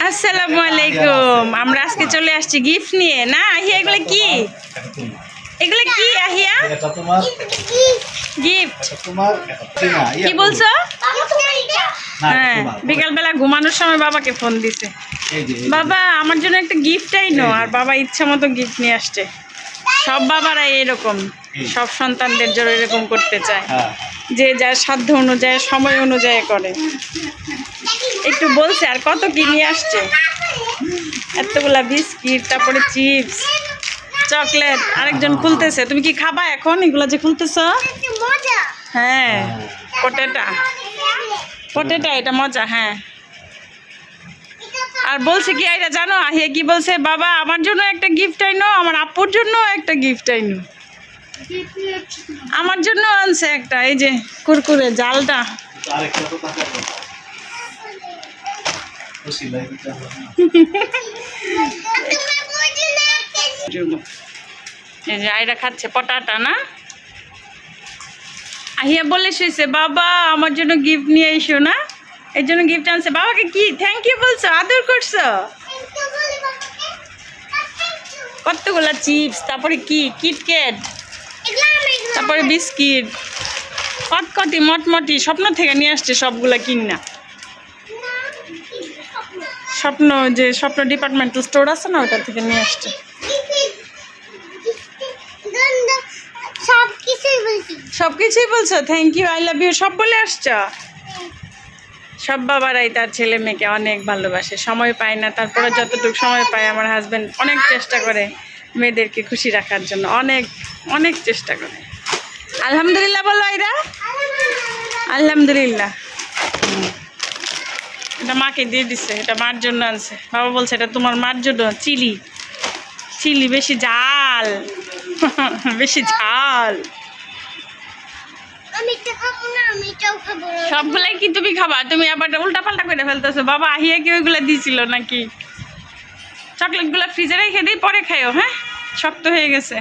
আসসালামু আলাইকুম। আমরা আজকে চলে আসছি গিফট নিয়ে না। আহিয়া এগুলো কি? এগুলো কি আহিয়া? গিফট কি বলছো? হ্যাঁ, বিকালবেলা ঘুমানোর সময় বাবাকে ফোন দিছে, বাবা আমার জন্য একটা গিফট আইনো। আর বাবা ইচ্ছা মতো গিফট নিয়ে আসছে। সব বাবারাই এরকম, সব সন্তানদের জন্য এরকম করতে চায়, যে যার সাধ্য অনুযায়ী সময় অনুযায়ী করে। একটু বলছে আর কত কি নিয়ে আসছে, এতগুলা বিস্কিট, তারপরে চিপস, চকলেট। আরেকজন খুলতেছে। তুমি কি খাবা এখন এগুলা যে খুলতেছ? হ্যাঁ, পটেটা এটা মজা। হ্যাঁ, আর বলছে কি এটা জানো আহিয়া কি বলছে? বাবা আমার জন্য একটা গিফট আইনো, আমার আপুর জন্য একটা গিফট আইনো। আমার জন্য আনছে একটা, এই যে কুরকুরে জালটা। এই যে আইরা খাচ্ছে পটাটা না। আহিয়া বলে শুয়েছে বাবা আমার জন্য গিফট নিয়ে এসো না, এর জন্য গিফট আনছে। বাবাকে কি থ্যাংক ইউ বলছো, আদর করছো? কতগুলা চিপস, তারপরে কি কিটক্যাট, তারপরে বিস্কিট, কটকটি মটমটি স্বপ্ন থেকে নিয়ে আসছে সবগুলা কিনা। স্বপ্ন যে স্বপ্ন ডিপার্টমেন্টাল স্টোর আছে না, ওটা থেকে নিয়ে আসছে। সবকিছুই বলছো thank you, I love you সব বলে আসছো। সব বাবারাই তার ছেলে মেয়েকে অনেক ভালোবাসে, সময় পায় না, তারপরে যতটুকু সময় পায় আমার হাজবেন্ড অনেক চেষ্টা করে মেয়েদেরকে খুশি রাখার জন্য, অনেক অনেক চেষ্টা করে। আলহামদুলিল্লাহ বলো এরা, আলহামদুলিল্লাহ। এটা মাকে দিয়ে দিচ্ছে, এটা মার জন্য আনছে। বাবা বলছে এটা তোমার মার জন্য। চিলি চিলি বেশি ঝাল, বেশি ঝাল। সবগুলাই কি তুমি খাবা? তুমি আবার উল্টা পাল্টা করে ফেলতেছো। বাবা আহিয়া কি ওইগুলা দিয়েছিল নাকি? চকলেটগুলো ফ্রিজে রেখে দিই, পরে খাইও। হ্যাঁ, শক্ত হয়ে গেছে,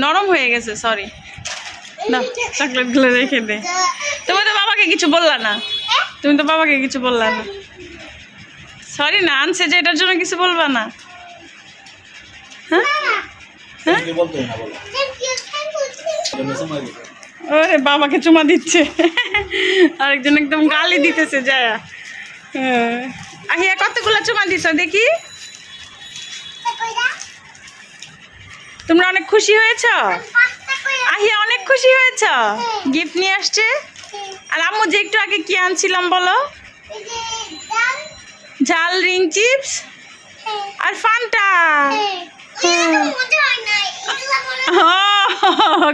নরম হয়ে গেছে, সরি না, চকলেটগুলো রেখে দে। তুমি তো বাবাকে কিছু বললা না, তুমি তো বাবাকে কিছু বললা না। সরি না, আনছে যে এটার জন্য কিছু বলবা না। হ্যাঁ হ্যাঁ, ওরে বাবাকে চুমা দিচ্ছে, আরেকজন একদম গালি দিতেছে যায়। আহিয়া কতগুলা চুমা দিছ দেখি? তোমরা অনেক খুশি হয়েছ? আহিয়া অনেক খুশি হয়েছ, গিফট নিয়ে আসছে। আর আম্মু যে একটু আগে কি আনছিলাম বলো? ঝাল রিং চিপস আর ফান্টা।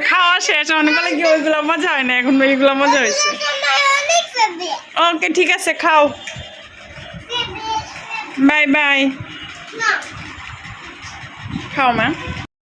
খাওয়া শেষ, মনে বলে কি ওইগুলো মজা হয় না, এখন এইগুলো মজা হয়েছে। ওকে ঠিক আছে, খাও, বাই বাই, খাও মা।